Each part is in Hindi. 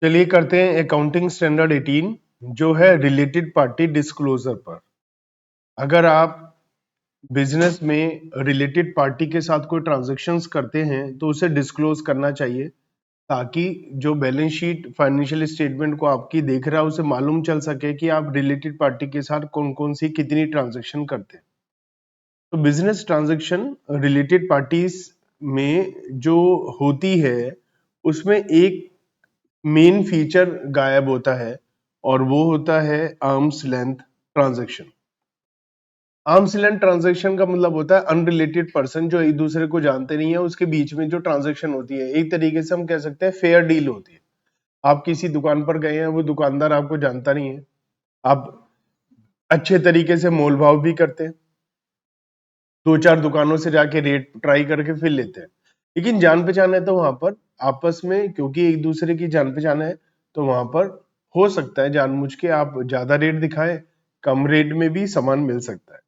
चलिए करते हैं अकाउंटिंग स्टैंडर्ड 18 जो है रिलेटेड पार्टी डिस्क्लोजर पर। अगर आप बिजनेस में रिलेटेड पार्टी के साथ कोई ट्रांजैक्शंस करते हैं तो उसे डिस्क्लोज करना चाहिए ताकि जो बैलेंस शीट फाइनेंशियल स्टेटमेंट को आपकी देख रहा है उसे मालूम चल सके कि आप रिलेटेड पार्टी के साथ कौन कौन सी कितनी ट्रांजैक्शन करते हैं। तो बिजनेस ट्रांजैक्शन रिलेटेड पार्टीज में जो होती है उसमें एक मेन फीचर गायब होता है और वो होता है arms length transaction. Arms length transaction का मतलब होता है अनरिलेटेड पर्सन जो एक दूसरे को जानते नहीं है उसके बीच में जो ट्रांजैक्शन होती है, एक तरीके से हम कह सकते हैं फेयर डील होती है। आप किसी दुकान पर गए हैं, वो दुकानदार आपको जानता नहीं है, आप अच्छे तरीके से मोल भाव भी करते हैं, दो चार दुकानों से जाके रेट ट्राई करके फिर लेते हैं, लेकिन जान पहचान है तो वहां पर आपस में क्योंकि एक दूसरे की जान पहचान है तो वहां पर हो सकता है जानबूझ के आप ज्यादा रेट दिखाएं, कम रेट में भी सामान मिल सकता है।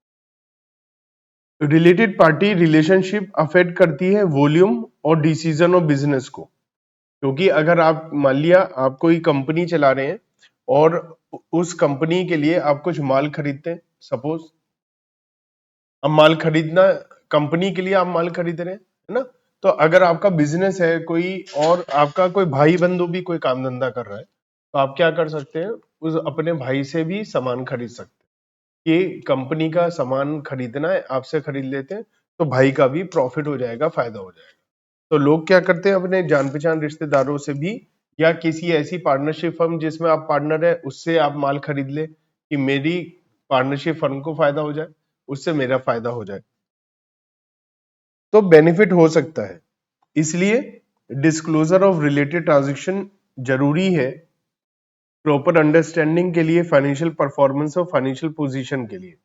रिलेटेड पार्टी रिलेशनशिप अफेक्ट करती है वॉल्यूम और डिसीजन ऑफ बिजनेस को, क्योंकि अगर आप मान लिया आप कोई कंपनी चला रहे हैं और उस कंपनी के लिए आप कुछ माल खरीदते हैं, सपोज अब माल खरीदना, कंपनी के लिए आप माल खरीद रहे हैं, है ना। तो अगर आपका बिजनेस है कोई और आपका कोई भाई बंधु भी कोई काम धंधा कर रहा है तो आप क्या कर सकते हैं, उस अपने भाई से भी सामान खरीद सकते हैं कि कंपनी का सामान खरीदना है आपसे खरीद लेते हैं तो भाई का भी प्रॉफिट हो जाएगा, फायदा हो जाएगा। तो लोग क्या करते हैं अपने जान पहचान रिश्तेदारों से भी या किसी ऐसी पार्टनरशिप फर्म जिसमें आप पार्टनर है उससे आप माल खरीद ले कि मेरी पार्टनरशिप फर्म को फायदा हो जाए, उससे मेरा फायदा हो जाए, तो बेनिफिट हो सकता है। इसलिए डिस्क्लोजर ऑफ रिलेटेड ट्रांजैक्शन जरूरी है प्रॉपर अंडरस्टैंडिंग के लिए, फाइनेंशियल परफॉर्मेंस और फाइनेंशियल पोजीशन के लिए।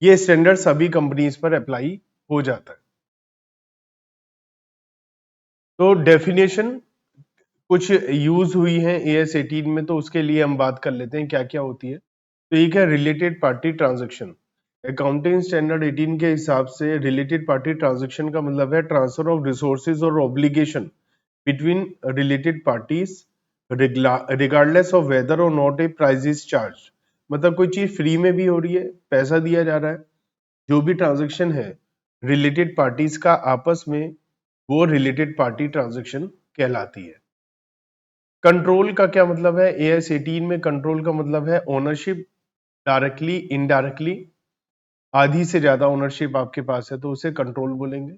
ये स्टैंडर्ड सभी कंपनीज पर अप्लाई हो जाता है। तो डेफिनेशन कुछ यूज हुई है AS 18 में, तो उसके लिए हम बात कर लेते हैं क्या क्या होती है। तो एक है related party transaction. Accounting standard 18 के हिसाब से रिलेटेड पार्टी ट्रांजैक्शन का मतलब है ट्रांसफर ऑफ रिसोर्सेज और obligation between related parties regardless of whether or not a price is charge. मतलब कोई चीज फ्री में भी हो रही है, पैसा दिया जा रहा है, जो भी ट्रांजैक्शन है रिलेटेड पार्टीज का आपस में वो रिलेटेड पार्टी ट्रांजैक्शन कहलाती है। कंट्रोल का क्या मतलब है, AS 18 में कंट्रोल का मतलब है ओनरशिप डायरेक्टली इनडायरेक्टली, आधी से ज्यादा ओनरशिप आपके पास है तो उसे कंट्रोल बोलेंगे,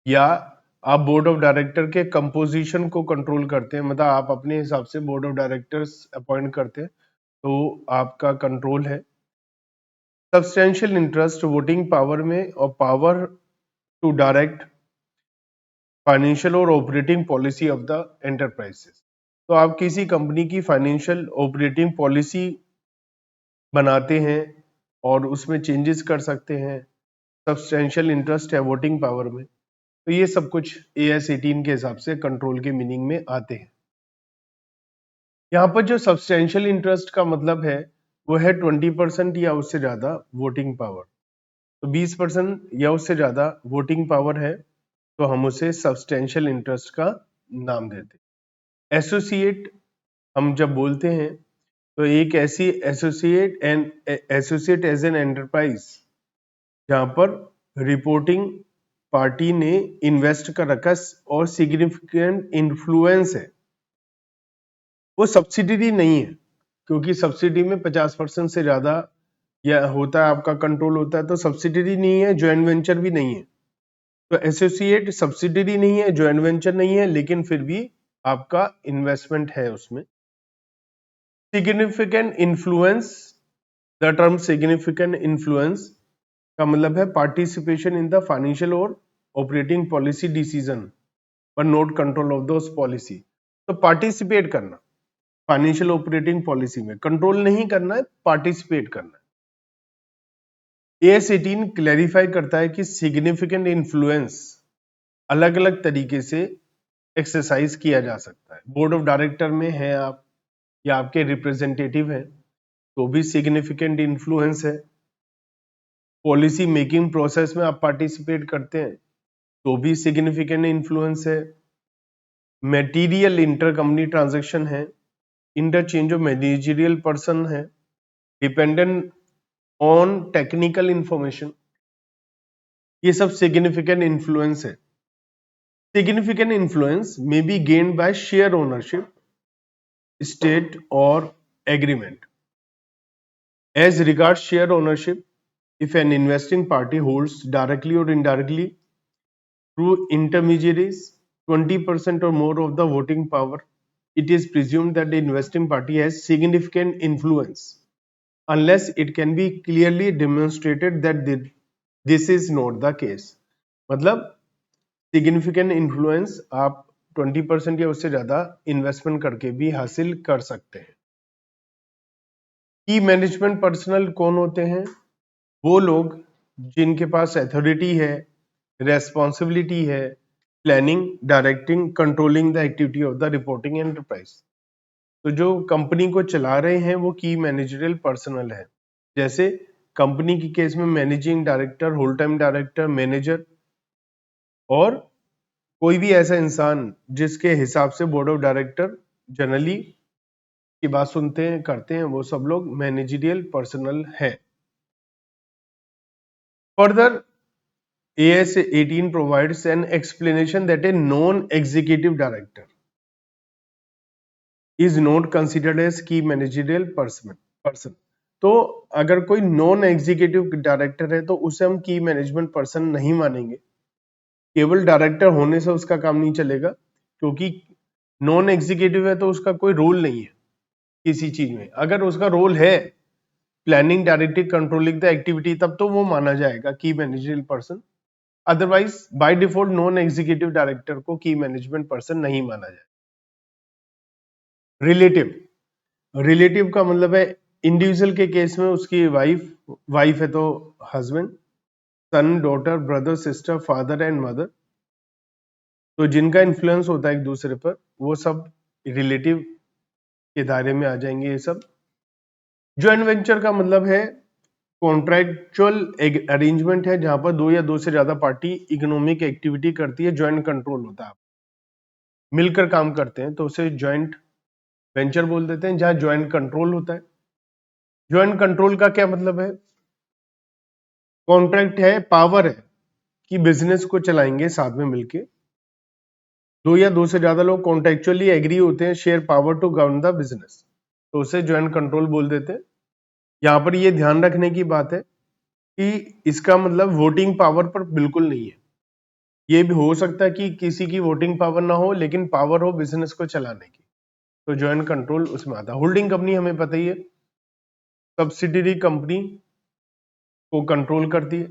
या आप बोर्ड ऑफ डायरेक्टर के कंपोजिशन को कंट्रोल करते हैं, मतलब आप अपने हिसाब से बोर्ड ऑफ डायरेक्टर्स अपॉइंट करते हैं तो आपका कंट्रोल है। सब्सटेंशियल इंटरेस्ट वोटिंग पावर में और पावर टू डायरेक्ट फाइनेंशियल और operating policy of the enterprises. तो आप किसी कंपनी की फाइनेंशियल ऑपरेटिंग पॉलिसी बनाते हैं और उसमें चेंजेस कर सकते हैं, सब्सटेंशियल इंटरेस्ट है वोटिंग पावर में। तो ये सब कुछ AS 18 के हिसाब से कंट्रोल के मीनिंग में आते हैं। यहाँ पर जो सब्सटेंशियल इंटरेस्ट का मतलब है वो है 20% या उससे ज्यादा वोटिंग पावर। तो 20% या उससे ज्यादा वोटिंग पावर है तो हम उसे सब्सटेंशियल इंटरेस्ट का नाम देते हैं। एसोसिएट हम जब बोलते हैं तो एक ऐसी एसोसिएट एज एन एंटरप्राइज जहां पर रिपोर्टिंग पार्टी ने इन्वेस्ट कर रखा और सिग्निफिकेंट इन्फ्लुएंस है, वो सब्सिडरी नहीं है, क्योंकि सब्सिडी में 50% से ज्यादा या होता है आपका कंट्रोल होता है, तो सब्सिडरी नहीं है, ज्वाइंट वेंचर भी नहीं है। तो एसोसिएट सब्सिडरी नहीं है, ज्वाइंट वेंचर नहीं है, लेकिन फिर भी आपका इन्वेस्टमेंट है उसमें। Significant influence, the term significant influence का मतलब है पार्टिसिपेशन इन द फाइनेंशियल और ऑपरेटिंग पॉलिसी डिसीजन पर note control of those policy. तो पार्टिसिपेट करना फाइनेंशियल ऑपरेटिंग पॉलिसी में, कंट्रोल नहीं करना है, पार्टिसिपेट करना है। AS 18 क्लैरिफाई करता है कि सिग्निफिकेंट इन्फ्लुएंस अलग अलग तरीके से एक्सरसाइज किया जा सकता है। बोर्ड ऑफ डायरेक्टर में है आप या आपके रिप्रेजेंटेटिव है तो भी सिग्निफिकेंट इन्फ्लुएंस है। पॉलिसी मेकिंग प्रोसेस में आप पार्टिसिपेट करते हैं तो भी सिग्निफिकेंट इन्फ्लुएंस है। मटेरियल इंटरकंपनी ट्रांजैक्शन है, इंटरचेंज ऑफ मैनेजरियल पर्सन है, डिपेंडेंट ऑन टेक्निकल इंफॉर्मेशन, ये सब सिग्निफिकेंट इन्फ्लुएंस है। Significant influence may be gained by share ownership, state और agreement. As regards share ownership, if an investing party holds directly or indirectly through intermediaries 20% or more of the voting power, it is presumed that the investing party has significant influence unless it can be clearly demonstrated that this is not the case. मतलब significant influence आप 20% या उससे ज्यादा इन्वेस्टमेंट करके भी हासिल कर सकते हैं। की मैनेजमेंट पर्सनल कौन होते हैं? वो लोग जिनके पास अथॉरिटी है, रेस्पॉन्सिबिलिटी है, planning, directing, controlling the activity of the reporting enterprise. तो जो कंपनी को चला रहे हैं वो की मैनेजरियल पर्सनल है। जैसे कंपनी की केस में managing director, whole time director, manager और कोई भी ऐसा इंसान जिसके हिसाब से बोर्ड ऑफ डायरेक्टर जनरली की बात सुनते हैं, करते हैं, वो सब लोग मैनेजरियल पर्सनल है। Further, AS 18 provides an explanation that a non-executive director is not considered as key managerial person. तो अगर कोई नॉन एग्जीक्यूटिव डायरेक्टर है तो उसे हम की मैनेजमेंट पर्सन नहीं मानेंगे। केवल डायरेक्टर होने से उसका काम नहीं चलेगा, क्योंकि नॉन एग्जीक्यूटिव है तो उसका कोई रोल नहीं है किसी चीज में। अगर उसका रोल है planning, directing, controlling the activity, तब तो वो माना जाएगा की managerial person. Otherwise by default non executive director को की मैनेजमेंट पर्सन नहीं माना जाए। रिलेटिव का मतलब है इंडिविजुअल के केस में उसकी वाइफ है तो husband, son, daughter, brother, sister, father and mother, तो जिनका इन्फ्लुएंस होता है एक दूसरे पर, वो सब रिलेटिव के दायरे में आ जाएंगे। ये सब जॉइंट वेंचर का मतलब है कॉन्ट्रैक्चुअल अरेंजमेंट है जहां पर दो या दो से ज्यादा पार्टी इकोनॉमिक एक्टिविटी करती है, ज्वाइंट कंट्रोल होता है, मिलकर काम करते हैं, तो उसे ज्वाइंट वेंचर बोल देते हैं, जहां ज्वाइंट कंट्रोल होता है। ज्वाइंट कंट्रोल का क्या मतलब है? कॉन्ट्रैक्ट है, पावर है कि बिजनेस को चलाएंगे साथ में मिलके। दो या दो से ज्यादा लोग कॉन्ट्रैक्चुअली एग्री होते हैं, share power to govern the business, तो उसे ज्वाइंट कंट्रोल बोल देते हैं। यहां पर ये ध्यान रखने की बात है कि इसका मतलब वोटिंग पावर पर बिल्कुल नहीं है। ये भी हो सकता है कि किसी की वोटिंग पावर ना हो लेकिन पावर हो बिजनेस को चलाने की, तो ज्वाइंट कंट्रोल उसमें आता है। होल्डिंग कंपनी हमें पता ही है, सब्सिडियरी कंपनी को कंट्रोल करती है।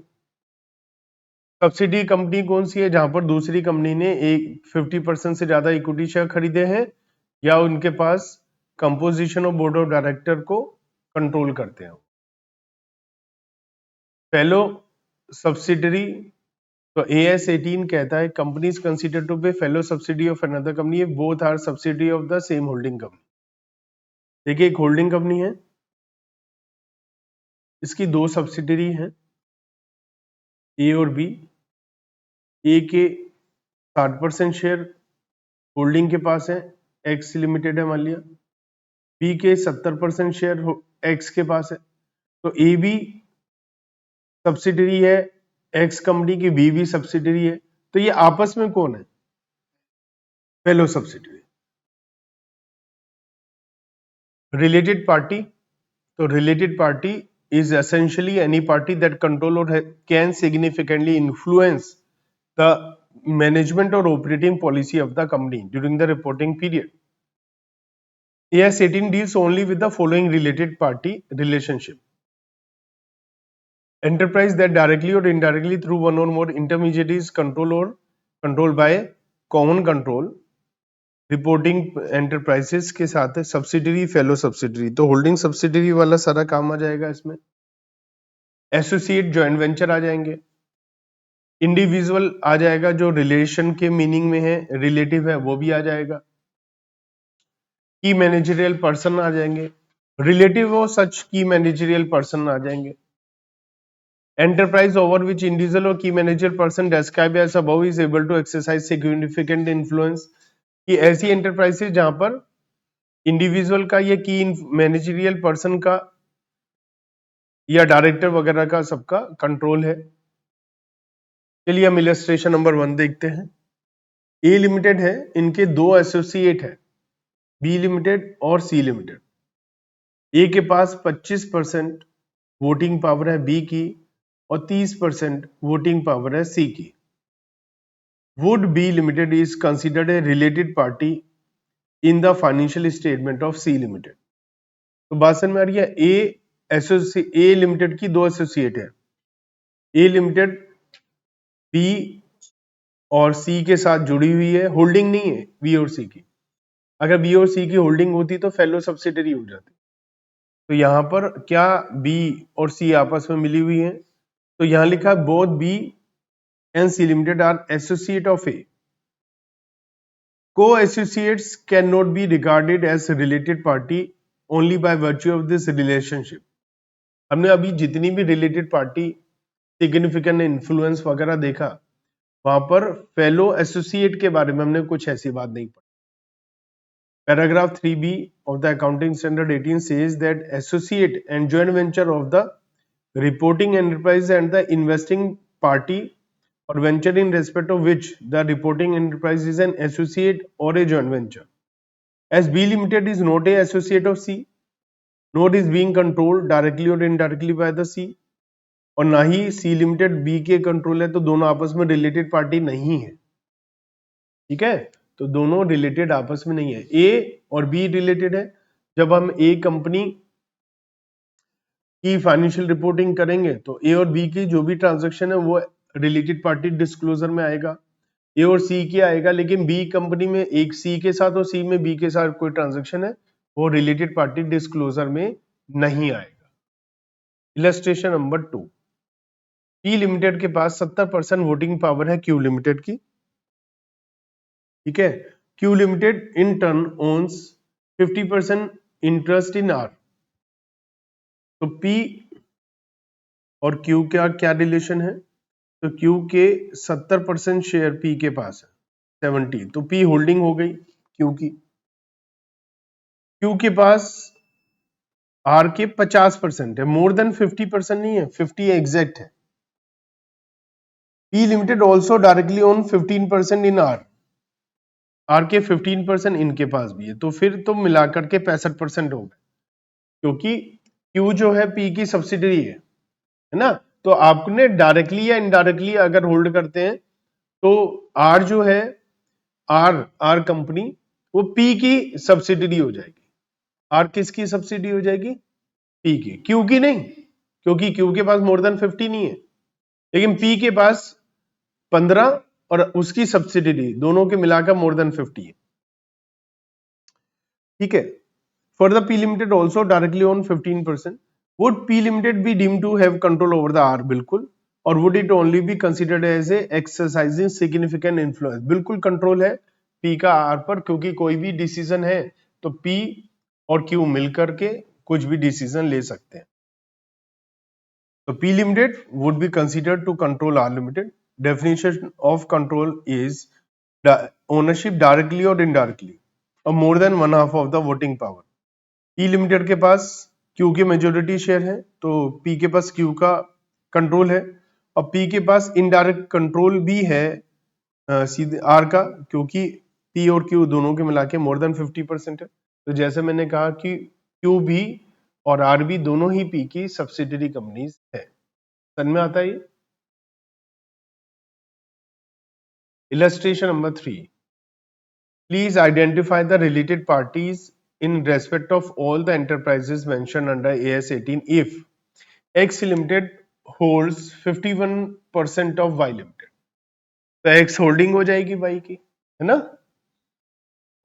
सब्सिडी कंपनी कौन सी है? जहां पर दूसरी कंपनी ने एक 50% से ज्यादा इक्विटी शेयर खरीदे हैं या उनके पास composition of board of director को कंट्रोल करते हैं। फेलो सब्सिडरी, तो AS 18 कहता है companies consider to be fellow subsidy of another company, both are subsidy of the same holding company. देखिए एक होल्डिंग कंपनी है, इसकी दो सब्सिडरी हैं ए और बी। ए के 60% शेयर होल्डिंग के पास है, एक्स लिमिटेड है मान लिया। बी के 70% शेयर एक्स के पास है, तो ए भी सब्सिडरी है एक्स कंपनी की, बी भी सब्सिडरी है, तो ये आपस में कौन है? Fellow subsidiary. रिलेटेड पार्टी, तो related party is essentially any party that control or can significantly influence the management or operating policy of the company during the reporting period. AS 18 deals only with the following related party relationship: enterprise that directly or indirectly through one or more intermediaries control or controlled by common control reporting enterprises के साथ है सब्सिडरी, फेलो सब्सिडरी, तो होल्डिंग सब्सिडरी वाला सारा काम आ जाएगा इसमें। एसोसिएट, जॉइंट वेंचर आ जाएंगे। इंडिविजुअल आ जाएगा, जो रिलेशन के मीनिंग में है, रिलेटिव है वो भी आ जाएगा। की मैनेजरियल पर्सन आ जाएंगे, रिलेटिव हो सच की मैनेजरियल पर्सन आ जाएंगे। एंटरप्राइज ओवर विच इंडिविजुअल और key manager person describe as above is able to exercise significant influence, कि ऐसी एंटरप्राइजेस जहां पर इंडिविजुअल का या की मैनेजरियल पर्सन का या डायरेक्टर वगैरह का सबका कंट्रोल है। चलिए हम इलस्ट्रेशन नंबर 1 देखते हैं। ए लिमिटेड है, इनके दो एसोसिएट है, बी लिमिटेड और सी लिमिटेड। ए के पास 25% वोटिंग पावर है बी की और 30% वोटिंग पावर है सी की। Would be limited is considered a related party in the financial statement of C limited. तो बात समझ में आ रही है। ए लिमिटेड की दो एसोसिएट है, ए लिमिटेड बी और सी के साथ जुड़ी हुई है, होल्डिंग नहीं है बी और सी की। अगर बी और सी की होल्डिंग होती तो फेलो सब्सिडरी हो जाती। तो यहां पर क्या बी और सी आपस में मिली हुई है, तो यहां लिखा both B and C limited are associate of A. Co-associates cannot be regarded as related party only by virtue of this relationship। हमने अभी जितनी भी रिलेटेड पार्टी सिग्निफिकेंट इन्फ्लुएंस वगैरह देखा, वहां पर फेलो एसोसिएट के बारे में हमने कुछ ऐसी बात नहीं पढ़ी। Paragraph 3B of the Accounting Standard 18 says that associate and joint venture of the reporting enterprise and the investing party or venture in respect of which the reporting enterprise is an associate or a joint venture. As B Limited is not a associate of C, nor is being controlled directly or indirectly by the C, और ना ही C Limited B के कंट्रोल है, तो दोनों आपस में रिलेटेड पार्टी नहीं है। ठीक है, तो दोनों रिलेटेड आपस में नहीं है। ए और बी रिलेटेड है। जब हम ए कंपनी की फाइनेंशियल रिपोर्टिंग करेंगे तो ए और बी की जो भी ट्रांजैक्शन है वो रिलेटेड पार्टी डिस्क्लोजर में आएगा, ए और सी की आएगा। लेकिन बी कंपनी में एक सी के साथ और सी में बी के साथ कोई ट्रांजैक्शन है, वो रिलेटेड पार्टी डिस्क्लोजर में नहीं आएगा। इलस्ट्रेशन नंबर 2, पी लिमिटेड के पास 70% वोटिंग पावर है क्यू लिमिटेड की। ठीक है, Q limited in turn owns 50% interest in R. तो पी और क्यू का क्या रिलेशन है, तो क्यू के 70% शेयर पी के पास है 70, तो पी होल्डिंग हो गई क्यू की। क्यू के पास आर के 50% है, मोर देन 50% नहीं है, 50 एग्जैक्ट है। P limited also directly own 15% in R, R के 15% इनके पास भी है, तो फिर तो मिलाकर के 65% हो गए, क्योंकि क्यू जो है पी की सब्सिडरी है ना। तो आपने डायरेक्टली या इनडायरेक्टली अगर होल्ड करते हैं तो आर जो है, आर कंपनी वो पी की सब्सिडरी हो जाएगी। आर किसकी सब्सिडी हो जाएगी, पी की, क्यू की नहीं, क्योंकि क्यू के पास मोर देन 50 नहीं है, लेकिन पी के पास 15 और उसकी सब्सिडी दोनों के मिलाकर मोर देन 50 है। ठीक है, for the P Limited also directly own 15%. Would P Limited be deemed to have control over the R? बिल्कुल। और would it only be considered as a exercising significant influence? बिल्कुल कंट्रोल है P का R पर, क्योंकि कोई भी डिसीजन है तो P और Q मिलकर के कुछ भी डिसीजन ले सकते हैं। तो P Limited would be considered to control R Limited. Definition of control is the ownership directly or indirectly of more than one half of the voting power. P limited के पास क्यू के मेजोरिटी शेयर है, तो पी के पास क्यू का कंट्रोल है, और पी के पास इनडायरेक्ट कंट्रोल भी है सीधे आर का, क्योंकि पी और क्यू दोनों के मिला के मोर देन 50% है। तो जैसे मैंने कहा कि क्यू भी और आर भी दोनों ही पी की सब्सिडरी कंपनीज है। समझ में आता है ये। Illustration number 3, please identify the related parties in respect of all the enterprises mentioned under AS 18 if X Limited holds 51% of Y Limited। तो X होल्डिंग हो जाएगी Y की, है ना।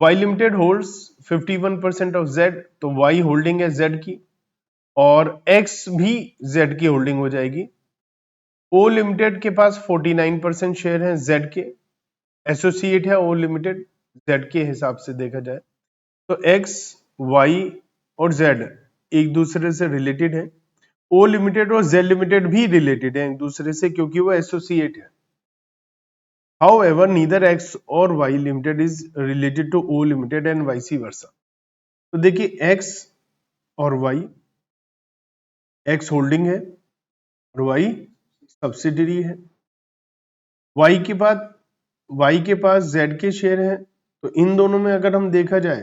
Y Limited holds 51% of Z, तो Y होल्डिंग है Z की, और X भी Z की होल्डिंग हो जाएगी। O Limited के पास 49% शेयर है Z के, एसोसिएट है O Limited Z के हिसाब से देखा जाए तो X, Y और Z एक दूसरे से रिलेटेड है। O लिमिटेड और Z लिमिटेड भी रिलेटेड है एक दूसरे से, क्योंकि वो एसोसिएट है। However, neither X और Y limited is related to O limited and vice versa. तो देखिए X और Y, X होल्डिंग है और Y सब्सिडरी है। Y के पास Z के शेयर हैं, तो इन दोनों में अगर हम देखा जाए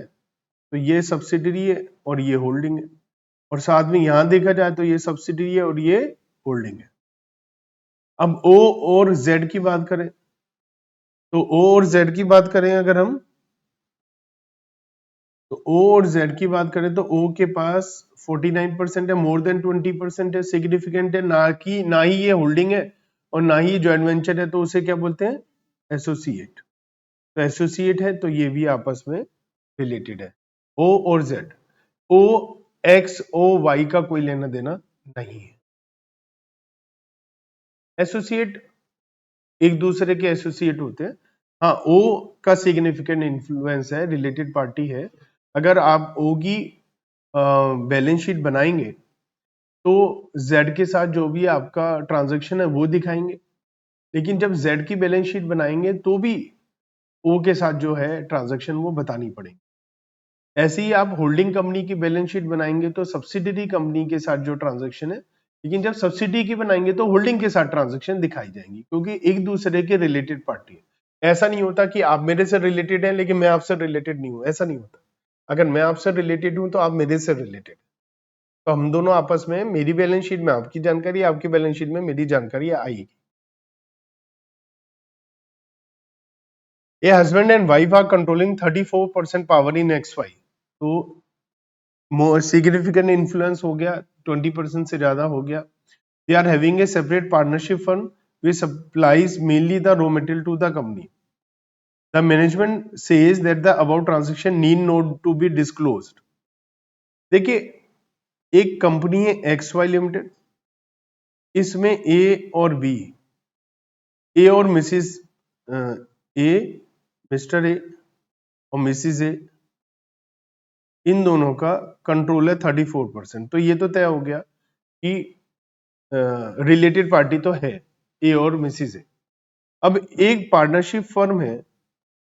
तो ये सब्सिडरी है और ये होल्डिंग है, और साथ में यहां देखा जाए तो ये सब्सिडरी है और ये होल्डिंग है। अब O और Z की बात करें तो O और Z की बात करें अगर हम, तो O और Z की बात करें तो O के पास 49% है, मोर देन 20% है, सिग्निफिकेंट है, ना ही ये होल्डिंग है और ना ही जॉइंट वेंचर है, तो उसे क्या बोलते हैं? एसोसिएट। तो एसोसिएट है तो ये भी आपस में रिलेटेड है। O और Z, O X O Y का कोई लेना देना नहीं है। एसोसिएट एक दूसरे के एसोसिएट होते हैं। हाँ, O का सिग्निफिकेंट इन्फ्लुएंस है, रिलेटेड पार्टी है। अगर आप O की बैलेंस शीट बनाएंगे तो Z के साथ जो भी आपका ट्रांजैक्शन है वो दिखाएंगे, लेकिन जब Z की बैलेंस शीट बनाएंगे तो भी O के साथ जो है ट्रांजैक्शन वो बतानी पड़ेगी। ऐसे ही आप होल्डिंग कंपनी की बैलेंस शीट बनाएंगे तो सब्सिडरी कंपनी के साथ जो ट्रांजैक्शन है, लेकिन जब सब्सिडी की बनाएंगे तो होल्डिंग के साथ ट्रांजैक्शन दिखाई जाएंगी, क्योंकि एक दूसरे के रिलेटेड पार्टी है। ऐसा नहीं होता कि आप मेरे से रिलेटेड हैं लेकिन मैं आपसे रिलेटेड नहीं हूं, ऐसा नहीं होता। अगर मैं आपसे रिलेटेड हूं तो आप मेरे से रिलेटेड, तो हम दोनों आपस में, मेरी बैलेंस शीट में आपकी जानकारी, आपकी बैलेंस शीट में मेरी जानकारी आएगी। A husband and wife are controlling 34% power in XY, तो सिग्निफिकेंट इन्फ्लुएंस हो गया, 20% से ज्यादा हो गया। They are having a separate partnership fund which supplies mainly the raw material to the company. The management says that the above transaction need not to be disclosed. देखिए, एक कंपनी है XY लिमिटेड, इसमें ए और बी, ए और मिसिस ए, मिस्टर ए और मिसिस ए, इन दोनों का कंट्रोल है 34%। तो ये तो तय हो गया कि रिलेटेड पार्टी तो है ए और मिसिस ए। अब एक पार्टनरशिप फर्म है,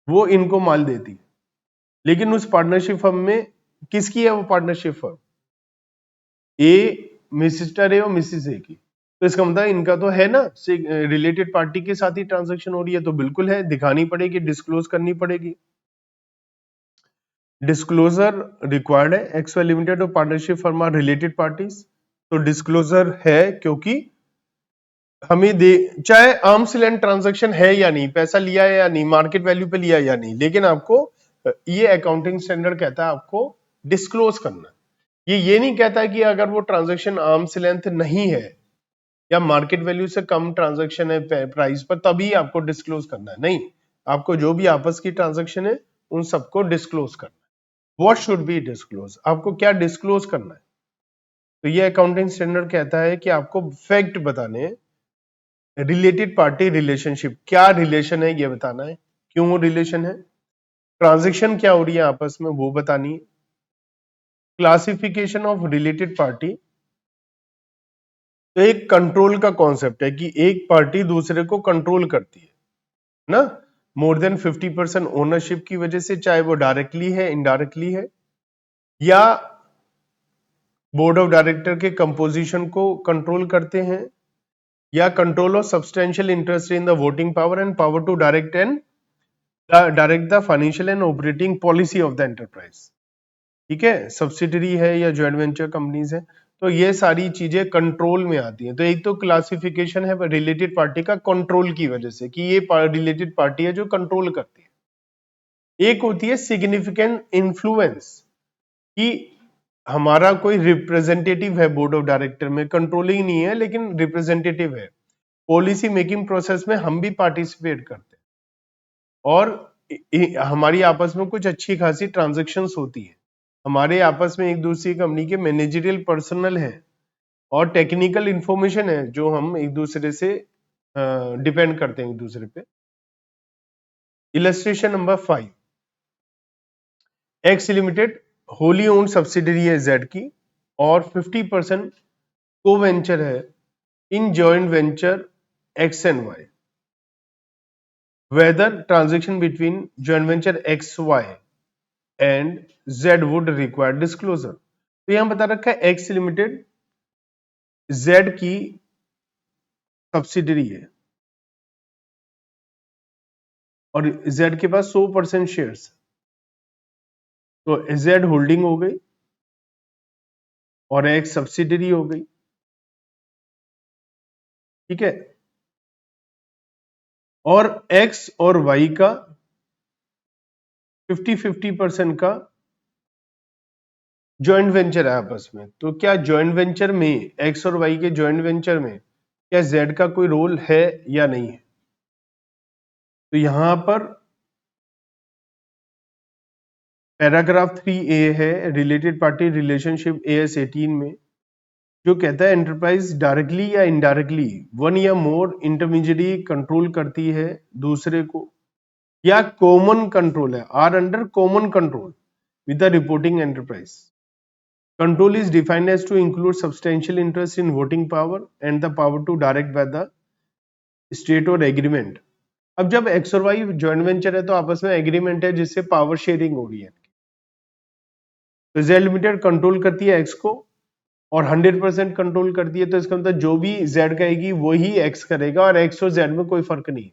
वो इनको माल देती है, लेकिन उस पार्टनरशिप फर्म में किसकी है वो partnership firm? A, mister A और मिसिस ए की। तो इसका मतलब इनका तो है ना, रिलेटेड पार्टी के साथ ही ट्रांजैक्शन हो रही है, तो बिल्कुल है, दिखानी पड़ेगी, डिस्क्लोज करनी पड़ेगी। डिस्क्लोजर रिक्वायर्ड है, एक्सवाई लिमिटेड और partnership firm are related parties, तो डिस्क्लोजर है, क्योंकि हमें दे, चाहे आर्म्स लेंथ ट्रांजैक्शन है या नहीं, पैसा लिया है या नहीं, मार्केट वैल्यू पे लिया या नहीं, लेकिन आपको ये अकाउंटिंग स्टैंडर्ड कहता है आपको डिस्क्लोज करना। ये नहीं कहता है कि अगर वो ट्रांजैक्शन आर्म्स लेंथ नहीं है या मार्केट वैल्यू से कम ट्रांजैक्शन है प्राइस पर, तभी आपको डिस्क्लोज करना है। नहीं, आपको जो भी आपस की ट्रांजैक्शन है उन सबको डिस्क्लोज करना है। व्हाट शुड बी डिस्क्लोज, आपको क्या डिस्क्लोज करना है? तो ये अकाउंटिंग स्टैंडर्ड कहता है कि आपको फैक्ट बताने, रिलेटेड पार्टी रिलेशनशिप, क्या रिलेशन है ये बताना है, क्यों वो रिलेशन है, ट्रांजैक्शन क्या हो रही है आपस में वो बतानी है, क्लासिफिकेशन ऑफ रिलेटेड पार्टी। तो एक कंट्रोल का कॉन्सेप्ट है कि एक पार्टी दूसरे को कंट्रोल करती है ना, मोर देन 50% ओनरशिप की वजह से, चाहे वो डायरेक्टली है, इनडायरेक्टली है, या बोर्ड ऑफ डायरेक्टर के कंपोजिशन को कंट्रोल करते हैं, या control of substantial interest in the voting power and power to direct the financial and operating policy of the enterprise. ठीक है, सब्सिडरी है या जॉइंट वेंचर कंपनीज है, तो ये सारी चीजें कंट्रोल में आती हैं। तो एक तो क्लासिफिकेशन है रिलेटेड पार्टी का कंट्रोल की वजह से, कि ये रिलेटेड पार्टी है जो कंट्रोल करती है। एक होती है सिग्निफिकेंट इन्फ्लुएंस, कि हमारा कोई रिप्रेजेंटेटिव है बोर्ड ऑफ डायरेक्टर में, कंट्रोलिंग नहीं है लेकिन रिप्रेजेंटेटिव है, पॉलिसी मेकिंग प्रोसेस में हम भी पार्टिसिपेट करते हैं, और हमारी आपस में कुछ अच्छी खासी ट्रांजेक्शन्स होती है, हमारे आपस में एक दूसरी कंपनी के मैनेजरियल पर्सनल है और टेक्निकल इंफॉर्मेशन है जो हम एक दूसरे से डिपेंड करते हैं एक दूसरे पे। Illustration number 5, X limited wholly owned subsidiary है जेड की, और 50% को वेंचर है in joint venture X and Y. whether transaction between joint venture XY and Z would require disclosure। तो यहां बता रखा है X लिमिटेड Z की सब्सिडरी है और Z के पास 100% शेयर्स, तो Z होल्डिंग हो गई और X सब्सिडरी हो गई, ठीक है। और X और Y का 50-50% का ज्वाइंट वेंचर है आपस में। तो क्या ज्वाइंट वेंचर में X और Y के ज्वाइंट वेंचर में क्या Z का कोई रोल है या नहीं है? तो यहां पर पैराग्राफ 3A है रिलेटेड पार्टी रिलेशनशिप AS 18 में, जो कहता है एंटरप्राइज डायरेक्टली या इनडायरेक्टली वन या मोर इंटरमीडिएट कंट्रोल करती है दूसरे को, या कॉमन कंट्रोल है, are under common control with the reporting enterprise. Control is defined as to include substantial interest in voting power and the power to direct by the state or agreement। अब जब X और Y जॉइंट वेंचर है तो आपस में एग्रीमेंट है जिससे पावर शेयरिंग हो रही है। तो Z लिमिटेड कंट्रोल करती है X को और 100% कंट्रोल करती है, तो इसका मतलब जो भी Z कहेगी वही X करेगा और X और Z में कोई फर्क नहीं,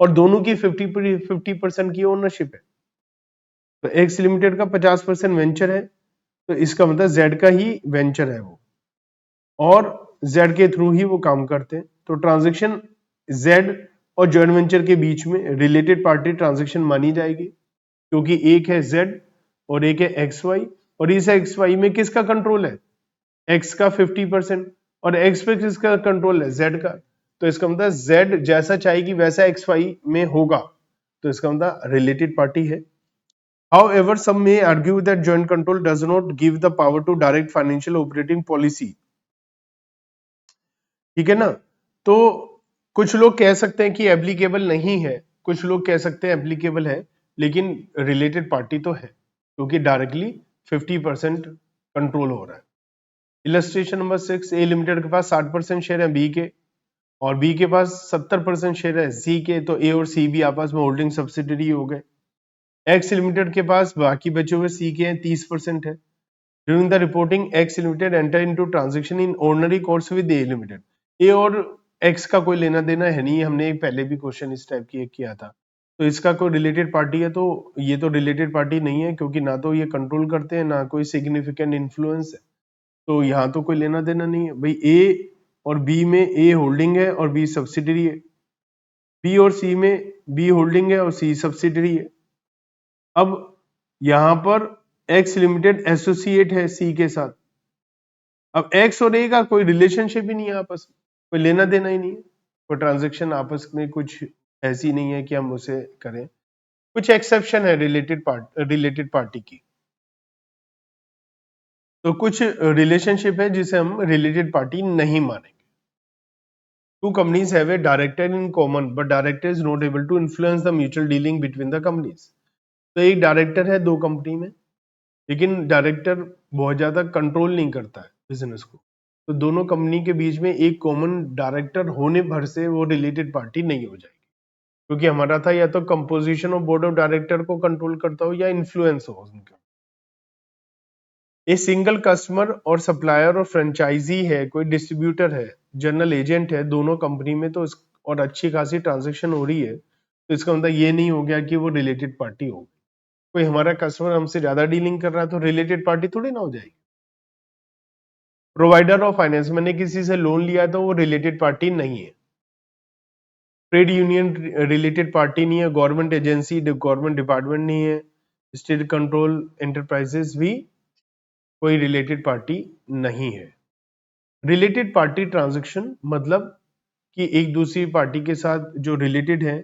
और दोनों की 50% की ओनरशिप है। तो X लिमिटेड का 50% वेंचर है, तो इसका मतलब Z का ही वेंचर है वो, और Z के थ्रू ही वो काम करते हैं। तो ट्रांजैक्शन Z और जॉइंट वेंचर के बीच में रिलेटेड पार्टी ट्रांजैक्शन मानी जाएगी, क्योंकि एक है Z और एक है XY, और इस XY में किसका कंट्रोल है? X का 50% और X पे किसका कंट्रोल है? Z का। तो इसका मतलब Z जैसा चाहेगी वैसा XY में होगा, तो इसका मतलब रिलेटेड पार्टी है। However, some may argue that joint control does not give the power to direct financial operating policy। ठीक है ना। तो कुछ लोग कह सकते हैं कि एप्लीकेबल नहीं है, कुछ लोग कह सकते हैं एप्लीकेबल है, लेकिन रिलेटेड पार्टी तो है क्योंकि डायरेक्टली 50% कंट्रोल हो रहा है। इलस्ट्रेशन नंबर 6, ए लिमिटेड के पास 60% शेयर है बी के, और बी के पास 70% शेयर है सी के, तो ए और सी भी आपस में होल्डिंग सब्सिडरी हो गए। एक्स लिमिटेड के पास बाकी बचे हुए सी के हैं 30% है। During the reporting, X Limited enter into transaction in ordinary course with A Limited। A और X का कोई लेना देना है नहीं, हमने एक पहले भी क्वेश्चन इस टाइप की एक किया था। तो इसका कोई रिलेटेड पार्टी है, तो ये तो रिलेटेड पार्टी नहीं है क्योंकि ना तो ये कंट्रोल करते हैं ना कोई सिग्निफिकेंट इन्फ्लुएंस है, तो यहाँ तो कोई लेना देना नहीं है भाई। A और B में A होल्डिंग है और B सब्सिडरी है, B और C में B होल्डिंग है और C सब्सिडरी है। अब यहाँ पर X लिमिटेड एसोसिएट है C के साथ। अब X और A का कोई रिलेशनशिप ही नहीं है आपस में, कोई लेना देना ही नहीं है, कोई ट्रांजेक्शन आपस में कुछ ऐसी नहीं है कि हम उसे करें। कुछ एक्सेप्शन है रिलेटेड पार्टी की, तो कुछ रिलेशनशिप है जिसे हम रिलेटेड पार्टी नहीं मानेंगे। Two companies have a director in common but director is not able to influence the mutual dealing between the companies. तो एक डायरेक्टर है दो कंपनी में, लेकिन डायरेक्टर बहुत ज्यादा कंट्रोल नहीं करता है बिजनेस को, तो दोनों कंपनी के बीच में एक कॉमन डायरेक्टर होने भर से वो रिलेटेड पार्टी नहीं हो जाएगी, क्योंकि हमारा था या तो composition of board of director को कंट्रोल करता हो या इन्फ्लुएंस हो उनका। ए सिंगल कस्टमर और सप्लायर और फ्रेंचाइजी है, कोई डिस्ट्रीब्यूटर है, जनरल एजेंट है दोनों कंपनी में, तो और अच्छी खासी ट्रांजेक्शन हो रही है, तो इसका मतलब ये नहीं हो गया कि वो रिलेटेड पार्टी हो। कोई हमारा कस्टमर हमसे ज्यादा डीलिंग कर रहा है तो रिलेटेड पार्टी थोड़ी ना हो जाएगी। प्रोवाइडर ऑफ फाइनेंस, मैंने किसी से लोन लिया तो वो रिलेटेड पार्टी नहीं है। ट्रेड यूनियन रिलेटेड पार्टी नहीं है, गवर्नमेंट एजेंसी गवर्नमेंट डिपार्टमेंट नहीं है, स्टेट कंट्रोल एंटरप्राइजेस भी कोई रिलेटेड पार्टी नहीं है। रिलेटेड पार्टी ट्रांजैक्शन मतलब कि एक दूसरी पार्टी के साथ जो रिलेटेड है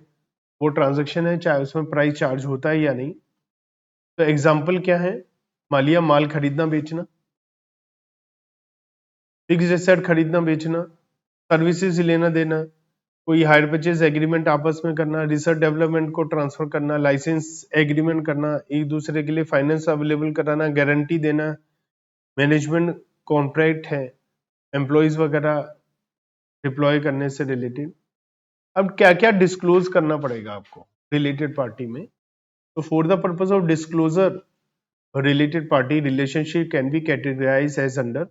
वो ट्रांजैक्शन है, चाहे उसमें प्राइस चार्ज होता है या नहीं। तो एग्जांपल क्या है? मान लिया माल खरीदना बेचना, फिक्स एसेट खरीदना बेचना, सर्विसेज लेना देना, कोई हायर परचेज एग्रीमेंट आपस में करना, रिसर्च डेवलपमेंट को ट्रांसफर करना, लाइसेंस एग्रीमेंट करना, एक दूसरे के लिए फाइनेंस अवेलेबल कराना, गारंटी देना, मैनेजमेंट कॉन्ट्रैक्ट है, एम्प्लॉयज वगैरह डिप्लॉय करने से रिलेटेड। अब क्या क्या डिस्क्लोज करना पड़ेगा आपको रिलेटेड पार्टी में? तो for the purpose of disclosure related party relationship can be categorized as under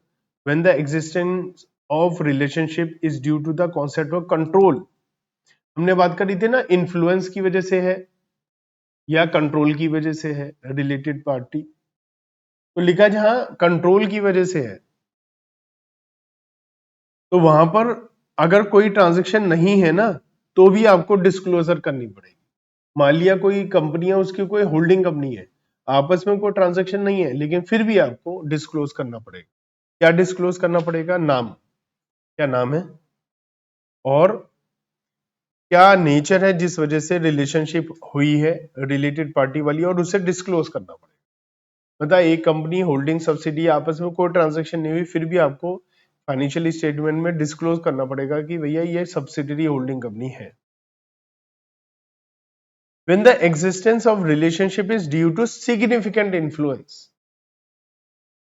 when the existence of relationship is due to the concept of control. हमने बात करी थी ना, इन्फ्लुएंस की वजह से है या कंट्रोल की वजह से है रिलेटेड पार्टी। तो लिखा जहां कंट्रोल की वजह से है तो वहां पर अगर कोई ट्रांजेक्शन नहीं है ना तो भी आपको डिस्क्लोजर करनी पड़ेगी। मान लिया कोई कंपनी है, उसकी कोई होल्डिंग कंपनी है, आपस में कोई ट्रांजेक्शन नहीं है, लेकिन फिर भी आपको डिस्क्लोज करना पड़ेगा। क्या डिस्क्लोज करना पड़ेगा? नाम, क्या नाम है और क्या नेचर है जिस वजह से रिलेशनशिप हुई है रिलेटेड पार्टी वाली, और उसे डिस्क्लोज करना पड़ेगा। मतलब एक कंपनी होल्डिंग सब्सिडी आपस में कोई ट्रांजेक्शन नहीं हुई, फिर भी आपको फाइनेंशियल स्टेटमेंट में डिस्क्लोज करना पड़ेगा कि भैया ये सब्सिडरी होल्डिंग कंपनी है। When the existence of relationship is due to significant influence,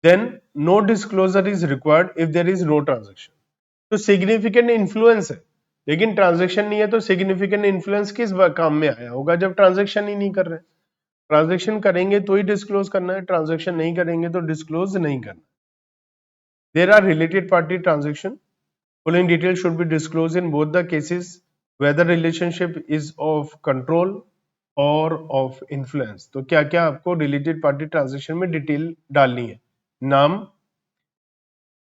then no disclosure is required if there is no transaction. तो सिग्निफिकेंट इन्फ्लुएंस है लेकिन ट्रांजेक्शन नहीं है, तो सिग्निफिकेंट इन्फ्लुएंस किस काम में आया होगा? जब ट्रांजेक्शन ही नहीं कर रहे। ट्रांजेक्शन करेंगे तो ही डिस्क्लोज करना है, ट्रांजेक्शन नहीं करेंगे तो डिस्क्लोज नहीं करना। There are related party transaction, following detail should be disclose in both the cases whether relationship is of control और ऑफ इन्फ्लुएंस। तो क्या क्या आपको रिलेटेड पार्टी ट्रांजेक्शन में डिटेल डालनी है? नाम,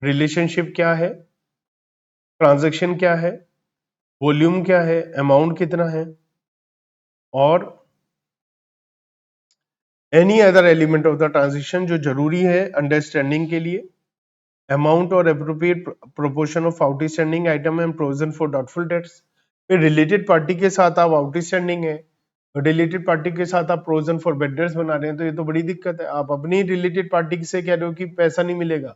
रिलेशनशिप क्या है, ट्रांजेक्शन क्या है, वॉल्यूम क्या है, अमाउंट कितना है, और any other element of the transaction जो जरूरी है अंडरस्टैंडिंग के लिए, अमाउंट और appropriate proportion of outstanding item and provision for doubtful debts. फिर रिलेटेड पार्टी के साथ आप आउटस्टैंडिंग है, रिलेटेड पार्टी के साथ आप प्रोविजन फॉर बेड डेट्स बना रहे हैं, तो ये तो बड़ी दिक्कत है। आप अपनी रिलेटेड पार्टी से कह रहे हो कि पैसा नहीं मिलेगा,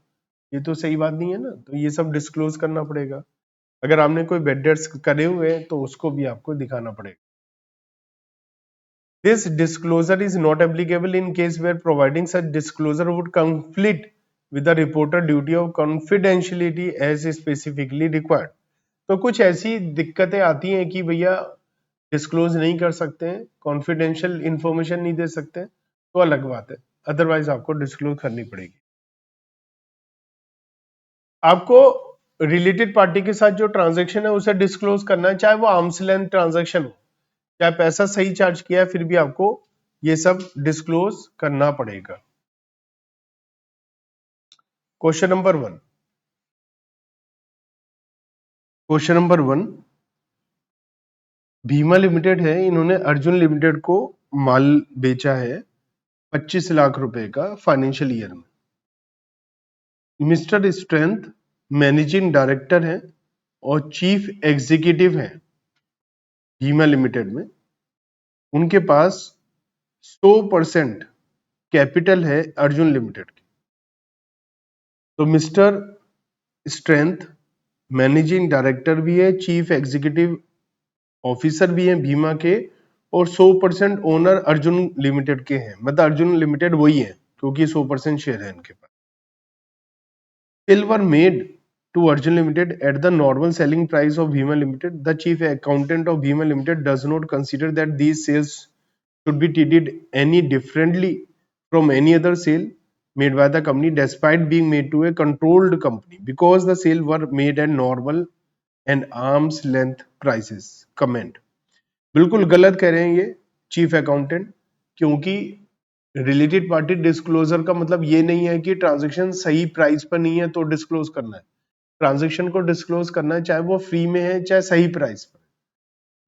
ये तो सही बात नहीं है ना। तो ये सब डिस्क्लोज करना पड़ेगा। अगर आपने कोई बेड डेट्स करे हुए हैं तो उसको भी आपको दिखाना पड़ेगा। This disclosure is not applicable in case where providing such disclosure would conflict with the reporter duty of confidentiality as specifically required. तो कुछ ऐसी दिक्कतें आती हैं कि भैया डिस्क्लोज नहीं कर सकते हैं, कॉन्फिडेंशियल इंफॉर्मेशन नहीं दे सकते, तो अलग बात है, अदरवाइज आपको डिस्क्लोज करनी पड़ेगी। आपको रिलेटेड पार्टी के साथ जो ट्रांजैक्शन है उसे डिस्क्लोज करना है, चाहे वो आर्म्स लेंथ ट्रांजैक्शन हो, चाहे पैसा सही चार्ज किया है, फिर भी आपको ये सब डिस्क्लोज करना पड़ेगा। Question number 1, question number 1, Bhima limited है, इन्होंने अर्जुन लिमिटेड को माल बेचा है 25 लाख रुपए का फाइनेंशियल ईयर में। मिस्टर स्ट्रेंथ मैनेजिंग डायरेक्टर है और चीफ एग्जीक्यूटिव है भीमा लिमिटेड में। उनके पास 100% कैपिटल है अर्जुन लिमिटेड की। तो मिस्टर स्ट्रेंथ मैनेजिंग डायरेक्टर भी है, चीफ एग्जीक्यूटिव ऑफिसर भी है भीमा के, और 100% ओनर अर्जुन लिमिटेड के हैं। मतलब अर्जुन लिमिटेड वही है क्योंकि 100% शेयर है इनके पास। Sale were made to Arjun Limited at the normal selling price of Bhima Limited. The chief accountant of Bhima Limited does not consider that these sales should be treated any differently from any other sale made by the company despite being made to a controlled company because the sale were made at normal and arm's length prices. Comment. बिल्कुल गलत कह रहे हैं ये चीफ अकाउंटेंट, क्योंकि रिलेटेड पार्टी डिस्क्लोजर का मतलब ये नहीं है कि ट्रांजैक्शन सही प्राइस पर नहीं है तो डिस्क्लोज करना है। ट्रांजैक्शन को डिस्क्लोज करना है चाहे वो फ्री में है चाहे सही प्राइस पर।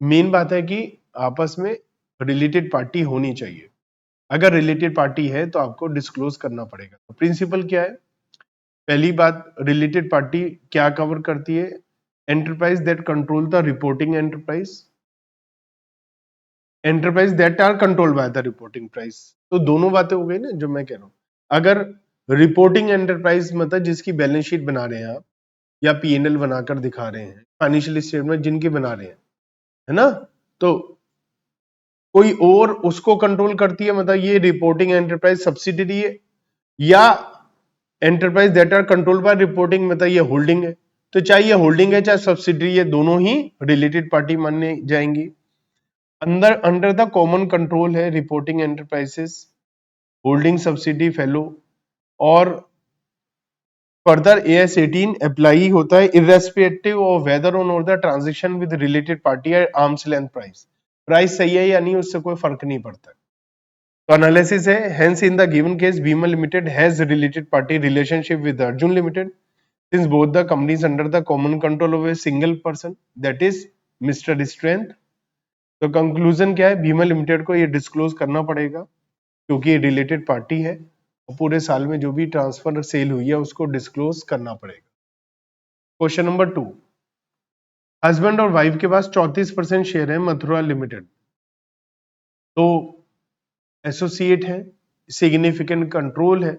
मेन बात है कि आपस में रिलेटेड पार्टी होनी चाहिए। अगर रिलेटेड पार्टी है तो आपको डिस्क्लोज करना पड़ेगा। तो प्रिंसिपल क्या है? पहली बात, रिलेटेड पार्टी क्या कवर करती है? Enterprise that control the reporting enterprise, enterprise that are controlled by the reporting price. तो दोनों बातें हो गई ना जो मैं कह रहा हूं। अगर रिपोर्टिंग एंटरप्राइज मतलब जिसकी बैलेंस शीट बना रहे हैं आप या पीएनएल बनाकर दिखा रहे हैं, फाइनेंशियल स्टेटमेंट जिनकी बना रहे हैं, है ना, तो कोई और उसको कंट्रोल करती है, मतलब ये रिपोर्टिंग एंटरप्राइज सब्सिडरी है, या enterprise that are controlled by reporting मतलब ये होल्डिंग है। तो चाहे ये होल्डिंग है चाहे सब्सिडरी है, दोनों ही रिलेटेड पार्टी माने जाएंगी। अंडर द कॉमन कंट्रोल है reporting enterprises, holding subsidy fellow, और फर्दर AS 18 अप्लाई होता है इर्रेस्पेक्टिव ऑफ वेदर ऑन और the transaction with related party है आर्म्स लेंथ प्राइस। प्राइस सही है या नहीं उससे कोई फर्क नहीं पड़ता। तो एनालिसिस है, hence in the given case Bima limited has related party relationship with Arjun limited since both the companies under the common control of a single person that is mister strength. तो कंक्लूजन क्या है, बीमा लिमिटेड को ये डिस्क्लोज करना पड़ेगा क्योंकि ये रिलेटेड पार्टी है और पूरे साल में जो भी ट्रांसफर सेल हुई है उसको डिस्क्लोज करना पड़ेगा। क्वेश्चन नंबर 2, हस्बैंड और वाइफ के पास 34% शेयर है मथुरा लिमिटेड, तो एसोसिएट है, सिग्निफिकेंट कंट्रोल है,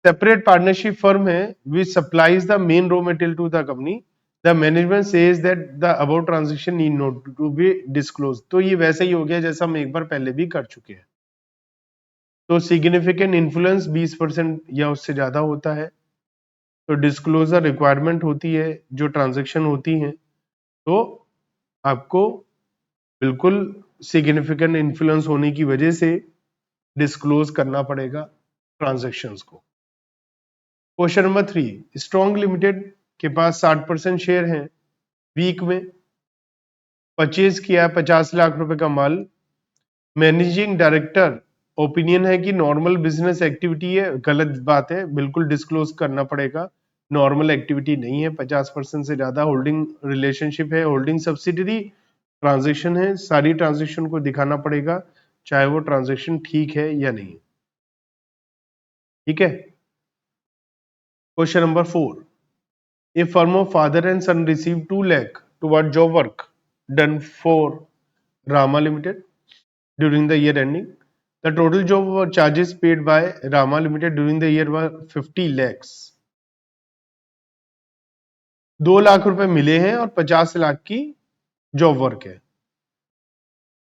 सेपरेट पार्टनरशिप फर्म है which supplies the main raw material to the company, the management says that the about transaction need not to be disclose. तो ये वैसे ही हो गया जैसा हम एक बार पहले भी कर चुके हैं। तो सिग्निफिकेंट इन्फ्लुएंस 20% या उससे ज्यादा होता है, तो डिस्क्लोजर रिक्वायरमेंट होती है जो ट्रांजेक्शन होती हैं, तो आपको बिल्कुल सिग्निफिकेंट इन्फ्लुएंस होने की वजह से डिस्क्लोज करना पड़ेगा ट्रांजेक्शन्स को। क्वेश्चन नंबर 3, स्ट्रॉन्ग लिमिटेड के पास 60% शेयर हैं, वीक में परचेज किया 50 लाख रुपए का माल, मैनेजिंग डायरेक्टर ओपिनियन है कि नॉर्मल बिजनेस एक्टिविटी है, गलत बात है, बिल्कुल डिस्क्लोज करना पड़ेगा, नॉर्मल एक्टिविटी नहीं है, 50% से ज्यादा होल्डिंग रिलेशनशिप है, होल्डिंग सब्सिडरी ट्रांजेक्शन है, सारी ट्रांजेक्शन को दिखाना पड़ेगा चाहे वो ट्रांजेक्शन ठीक है या नहीं। ठीक है। Question number 4, a firm of father and son receive 2 lakh toward job work done for Rama limited during the year ending, the total job charges paid by Rama Limited during the year were 50 lakhs। 2 lakh रुपए मिले हैं और 50 लाख की जॉब वर्क है,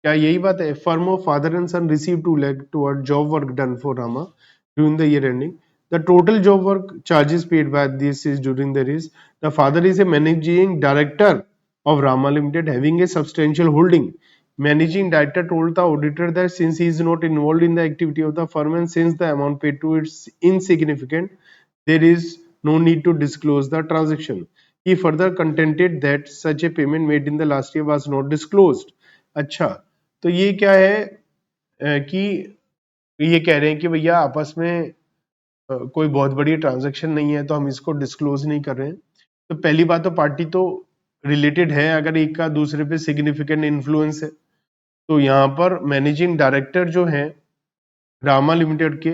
क्या यही बात है? Firm of father and son receive 2 lakh toward job work done for Rama during the year ending, the total job work charges paid by this is during the is, the father is a managing director of Rama Limited having a substantial holding. Managing director told the auditor that since he is not involved in the activity of the firm and since the amount paid to is insignificant, there is no need to disclose the transaction. He further contended that such a payment made in the last year was not disclosed. अच्छा, तो ये क्या है कि ये कह रहे हैं कि भैया आपस में कोई बहुत बड़ी ट्रांजैक्शन नहीं है तो हम इसको डिस्क्लोज नहीं कर रहे हैं। तो पहली बात तो पार्टी तो रिलेटेड है अगर एक का दूसरे पे सिग्निफिकेंट इन्फ्लुएंस है, तो यहाँ पर मैनेजिंग डायरेक्टर जो है रामा लिमिटेड के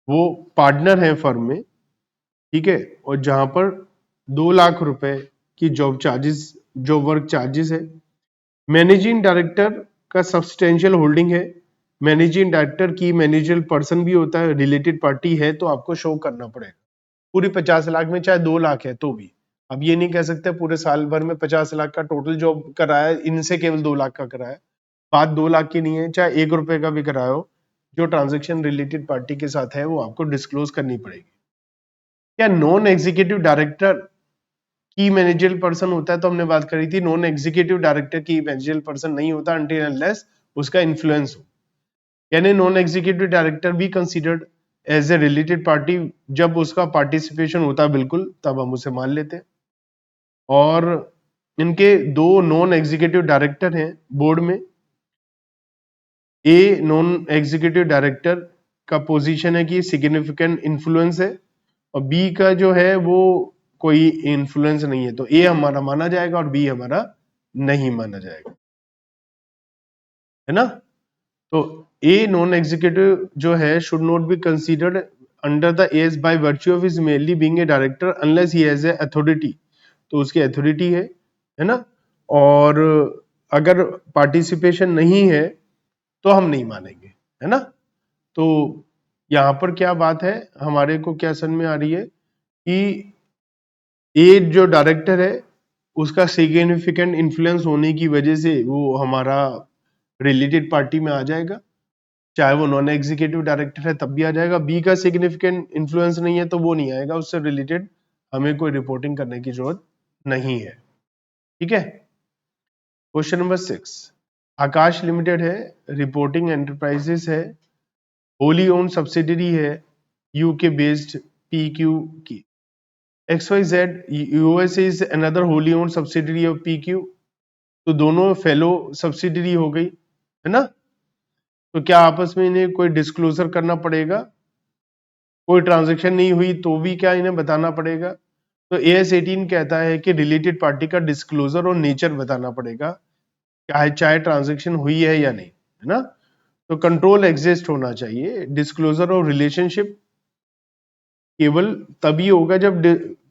वो पार्टनर है फर्म में, ठीक है, और जहां पर 2 लाख रुपए की जॉब वर्क चार्जेस है, मैनेजिंग डायरेक्टर का सब्सटेंशियल होल्डिंग है, managing director key managerial person भी होता है, रिलेटेड पार्टी है तो आपको शो करना पड़ेगा पूरी 50 लाख में, चाहे 2 लाख है तो भी। अब ये नहीं कह सकते पूरे साल भर में 50 लाख का टोटल जॉब कराया, इनसे केवल 2 लाख का कराया, बात 2 लाख की नहीं है, चाहे 1 रुपए का भी कराया हो, जो ट्रांजेक्शन रिलेटेड पार्टी के साथ है वो आपको डिस्क्लोज करनी पड़ेगी। क्या non executive director key managerial person होता है? तो हमने बात करी थी non executive director key managerial person नहीं होता अनटिल अनलेस उसका इन्फ्लुएंस हो, यानी नॉन एग्जीक्यूटिव डायरेक्टर भी considered as a related party जब उसका पार्टिसिपेशन होता है बिल्कुल तब हम उसे मान लेते हैं। और इनके 2 नॉन एग्जीक्यूटिव डायरेक्टर हैं बोर्ड में, ए नॉन एग्जीक्यूटिव डायरेक्टर का पोजीशन है कि सिग्निफिकेंट इन्फ्लुएंस है और बी का जो है वो कोई इन्फ्लुएंस नहीं है, तो ए हमारा माना जाएगा और बी हमारा नहीं माना जाएगा, है ना। तो ए नॉन एग्जीक्यूटिव जो है should not be considered under the as by virtue of his mainly being a director unless he has a authority, तो उसकी अथॉरिटी है ना, और अगर पार्टिसिपेशन नहीं है तो हम नहीं मानेंगे, है ना। तो यहां पर क्या बात है हमारे को क्या समझ में आ रही है कि ए जो डायरेक्टर है उसका सिग्निफिकेंट इन्फ्लुएंस होने की वजह से वो हमारा रिलेटेड पार्टी में आ जाएगा, चाहे वो नॉन एग्जीक्यूटिव डायरेक्टर है तब भी आ जाएगा। बी का सिग्निफिकेंट इन्फ्लुएंस नहीं है तो वो नहीं आएगा, उससे रिलेटेड हमें कोई रिपोर्टिंग करने की जरूरत नहीं है। ठीक है। क्वेश्चन नंबर 6, आकाश लिमिटेड है, रिपोर्टिंग एंटरप्राइजेस है, होली ओन सब्सिडरी है, यूके बेस्ड पीक्यू की। XYZ USA is another Holi own subsidiary of PQ, तो दोनों फेलो सब्सिडरी हो गई है ना। तो क्या आपस में इन्हें कोई डिस्क्लोजर करना पड़ेगा? कोई ट्रांजैक्शन नहीं हुई तो भी क्या इन्हें बताना पड़ेगा? तो AS18 कहता है कि रिलेटेड पार्टी का डिस्क्लोजर और नेचर बताना पड़ेगा, चाहे ट्रांजैक्शन हुई है या नहीं, है ना। तो कंट्रोल एग्जिस्ट होना चाहिए। डिस्क्लोजर और रिलेशनशिप केवल तभी होगा जब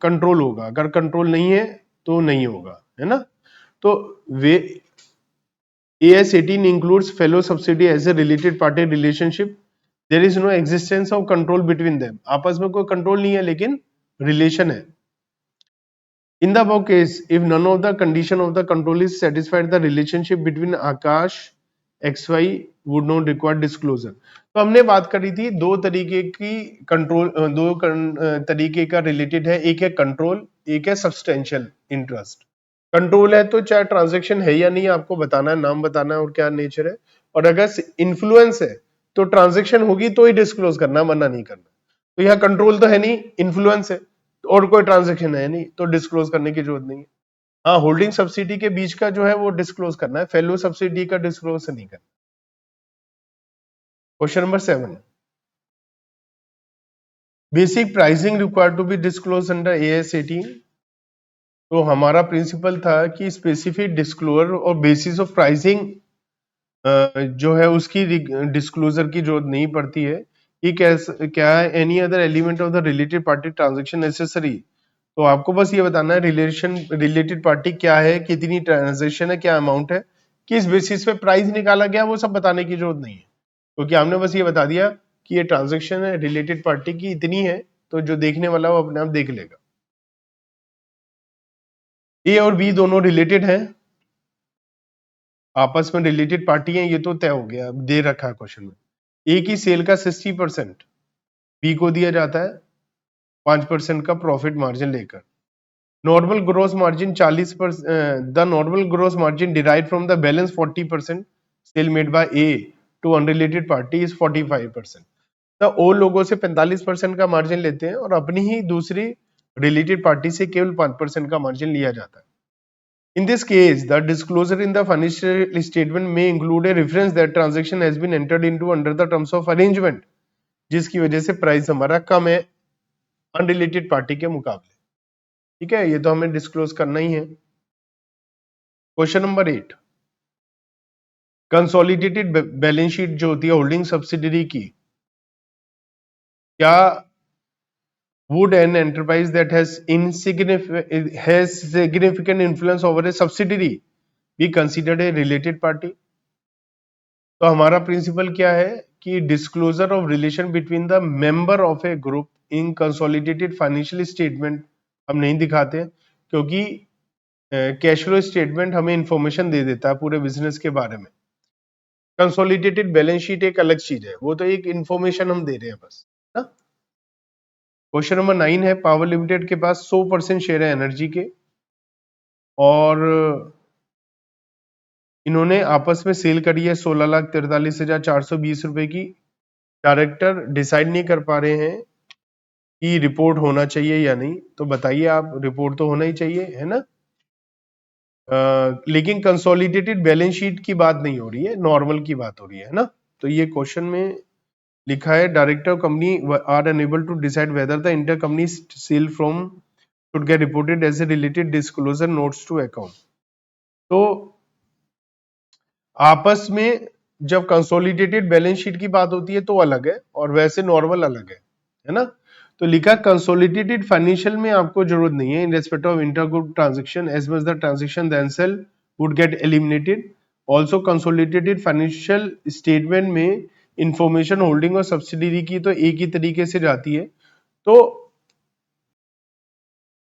कंट्रोल होगा, अगर कंट्रोल नहीं है तो नहीं होगा, है ना। तो वे AS18 includes fellow subsidy as a related party relationship. There is no existence of control between them. आपस में कोई कंट्रोल नहीं है लेकिन रिलेशन है। In the above case, if none of the condition of the control is satisfied, the relationship between Akash XY would not require disclosure. तो हमने बात करी थी दो तरीके की कंट्रोल, तरीके का रिलेटेड है, एक है कंट्रोल, एक है सब्सटेंशियल इंटरेस्ट। कंट्रोल है तो चाहे ट्रांजैक्शन है या नहीं आपको बताना है, नाम बताना है और क्या नेचर है। और अगर इन्फ्लुएंस है तो ट्रांजैक्शन होगी तो ही डिस्क्लोज करना, मना नहीं करना। तो यहाँ कंट्रोल तो है नहीं, इन्फ्लुएंस है और कोई ट्रांजैक्शन है नहीं, तो डिस्क्लोज करने की जरूरत नहीं है। हाँ, होल्डिंग सब्सिडी के बीच का जो है वो डिस्क्लोज करना है, फेलो सब्सिडी का डिस्क्लोज नहीं करना। Question number 7, basic pricing required to be disclose under AS18। तो हमारा प्रिंसिपल था कि स्पेसिफिक डिस्क्लोजर और बेसिस ऑफ प्राइसिंग जो है उसकी डिस्क्लोजर की जरूरत नहीं पड़ती है। ये क्या है, any other element of the related party transaction necessary. तो आपको बस ये बताना है रिलेटेड पार्टी क्या है, कितनी ट्रांजैक्शन है, क्या अमाउंट है, किस बेसिस पे प्राइस निकाला गया, वो सब बताने की जरूरत नहीं है, क्योंकि हमने बस ये बता दिया कि ये ट्रांजैक्शन है रिलेटेड पार्टी की इतनी है, तो जो देखने वाला वो अपने आप देख लेगा। ए और बी दोनों रिलेटेड हैं, आपस में रिलेटेड पार्टी है, ये तो तय हो गया, दे रखा है क्वेश्चन में। ए की सेल का 60% बी को दिया जाता है 5% का प्रॉफिट मार्जिन लेकर। Normal gross margin 40%, the normal gross margin derive from the balance 40% sale made by A to unrelated party is 45%। तो ओ लोगों से 45% का मार्जिन लेते हैं और अपनी ही दूसरी रिलेटेड पार्टी से केवल 5% का मार्जिन लिया जाता है। In this case, the disclosure in the financial statement may include a reference that transaction has been entered into under the terms of arrangement, जिसकी वजह से प्राइस हमारा कम है अनरिलेटेड पार्टी के मुकाबले। ठीक है, ये तो हमें डिस्क्लोज करना ही है। Question number 8, consolidated balance sheet जो होती है होल्डिंग सब्सिडरी की, क्या would an enterprise that has significant influence over a subsidiary be considered a related party? तो हमारा प्रिंसिपल क्या है कि disclosure of relation between the member of A group in consolidated financial statement हम नहीं दिखाते, क्योंकि कैश फ्लो स्टेटमेंट हमें इंफॉर्मेशन दे देता है पूरे बिजनेस के बारे में। कंसोलिडेटेड बैलेंस शीट एक अलग चीज है, वो तो एक इंफॉर्मेशन हम दे रहे हैं बस ना। क्वेश्चन नंबर 9 है, पावर लिमिटेड के पास 100% शेयर है एनर्जी के, और इन्होंने आपस में सेल करी है 16,43,420 रुपए की। डायरेक्टर डिसाइड नहीं कर पा रहे हैं कि रिपोर्ट होना चाहिए या नहीं, तो बताइए आप, रिपोर्ट तो होना ही चाहिए, है ना। लेकिन कंसोलिडेटेड बैलेंस शीट की बात नहीं हो रही है, नॉर्मल की बात हो रही है ना। तो ये क्वेश्चन में लिखा है, director company are unable to decide whether the inter company sale from should get reported as a related disclosure notes to account. तो आपस में जब कंसोलिडेटेड बैलेंस शीट की बात होती है तो अलग है, और वैसे नॉर्मल अलग है ना। तो लिखा कंसोलिडेटेड फाइनेंशियल में आपको जरूरत नहीं है, in respect of intergroup transaction as much the transaction themselves would get eliminated. Also consolidated financial statement में इंफॉर्मेशन होल्डिंग और सब्सिडरी की तो एक ही तरीके से जाती है। तो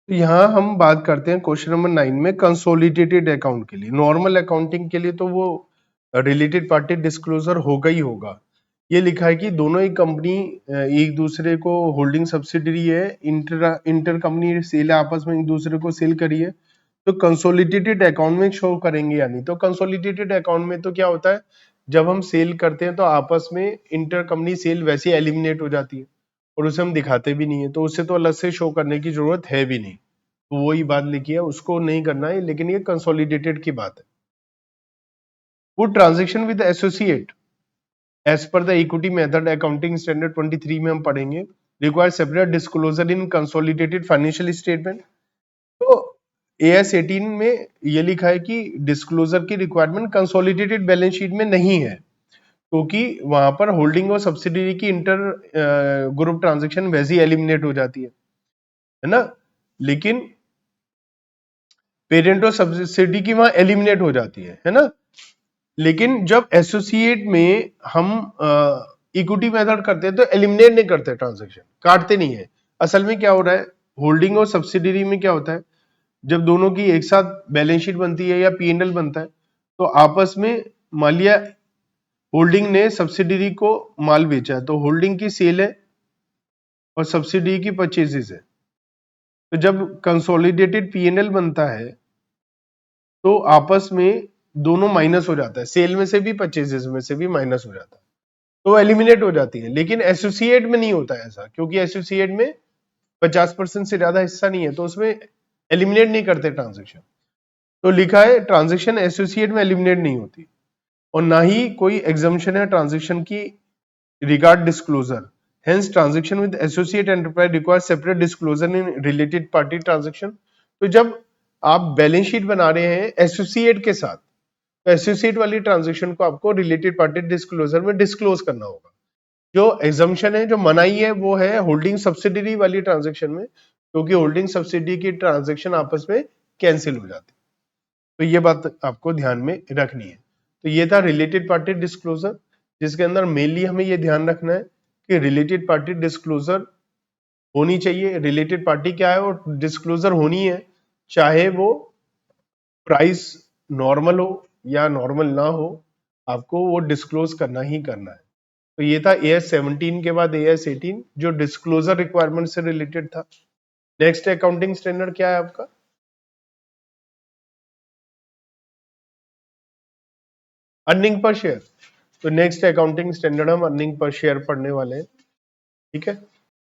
यहां हम बात करते हैं क्वेश्चन नंबर 9 में कंसोलिडेटेड अकाउंट के लिए। नॉर्मल अकाउंटिंग के लिए तो वो रिलेटेड पार्टी डिस्क्लोजर होगा ही होगा, ये लिखा है कि दोनों ही कंपनी एक दूसरे को होल्डिंग सब्सिडरी है, इंटर कंपनी सेल है, आपस में एक दूसरे को सेल करी है, तो कंसोलिडेटेड अकाउंट में शो करेंगे या नहीं। तो कंसोलिडेटेड अकाउंट में तो क्या होता है, जब हम सेल करते हैं तो आपस में इंटर कंपनी सेल वैसे एलिमिनेट हो जाती है और उसे हम दिखाते भी नहीं है, तो उससे तो अलग से शो करने की जरूरत है भी नहीं। तो वही बात लिखी है, उसको नहीं करना है, लेकिन ये कंसोलिडेटेड की बात है। वो transaction with associate as per the equity method accounting standard 23 में हम पढ़ेंगे, require separate disclosure in consolidated financial statement. तो एएस 18 में ये लिखा है कि डिस्क्लोजर की रिक्वायरमेंट कंसोलिडेटेड बैलेंस शीट में नहीं है, क्योंकि वहां पर होल्डिंग और सब्सिडरी की इंटर ग्रुप ट्रांजेक्शन वैसे ही एलिमिनेट हो जाती है ना, लेकिन पेरेंट और सब्सिडी की वहां एलिमिनेट हो जाती है ना। लेकिन जब एसोसिएट में हम इक्विटी मेथड करते हैं तो एलिमिनेट नहीं करते, ट्रांजैक्शन काटते नहीं है। असल में क्या हो रहा है, होल्डिंग और सब्सिडरी में क्या होता है, जब दोनों की एक साथ बैलेंस शीट बनती है या पीएनएल बनता है, तो आपस में मान लिया होल्डिंग ने सब्सिडरी को माल बेचा है, तो होल्डिंग की सेल है और सब्सिडरी की परचेजेस है। तो जब कंसोलिडेटेड पीएनएल बनता है तो आपस में दोनों माइनस हो जाता है, सेल में से भी परचेजेस में से भी माइनस हो जाता है, तो एलिमिनेट हो जाती है। लेकिन एसोसिएट में नहीं होता है ऐसा, क्योंकि एसोसिएट में 50% से ज्यादा हिस्सा नहीं है, तो उसमें एलिमिनेट नहीं करते ट्रांजेक्शन। तो लिखा है ट्रांजेक्शन एसोसिएट में एलिमिनेट नहीं होती, और ना ही कोई एग्जम्पशन है ट्रांजेक्शन की regard disclosure. Hence transaction with associate enterprise require separate disclosure in related party transaction. तो जब आप बैलेंस शीट बना रहे हैं एसोसिएट के साथ, तो एसोसिएट वाली ट्रांजेक्शन को आपको रिलेटेड पार्टी डिस्क्लोजर में डिस्क्लोज करना होगा। जो एग्जम्पशन है, जो मनाही है, वो है होल्डिंग सब्सिडरी वाली ट्रांजेक्शन में, क्योंकि होल्डिंग सब्सिडी की ट्रांजेक्शन आपस में कैंसिल हो जाती है। तो ये बात आपको ध्यान में रखनी है। तो ये था रिलेटेड पार्टी डिस्क्लोजर, जिसके अंदर मेनली हमें ये ध्यान रखना है कि रिलेटेड पार्टी डिस्क्लोजर होनी चाहिए। रिलेटेड पार्टी क्या है, और डिस्क्लोजर होनी है, चाहे वो प्राइस नॉर्मल हो या नॉर्मल ना हो, आपको वो डिस्क्लोज करना ही करना है। तो ये था एएस 17 के बाद एएस 18, जो डिस्क्लोजर रिक्वायरमेंट से रिलेटेड था। नेक्स्ट अकाउंटिंग स्टैंडर्ड क्या है आपका, अर्निंग पर शेयर। तो नेक्स्ट अकाउंटिंग स्टैंडर्ड हम अर्निंग पर शेयर पढ़ने वाले हैं, ठीक है।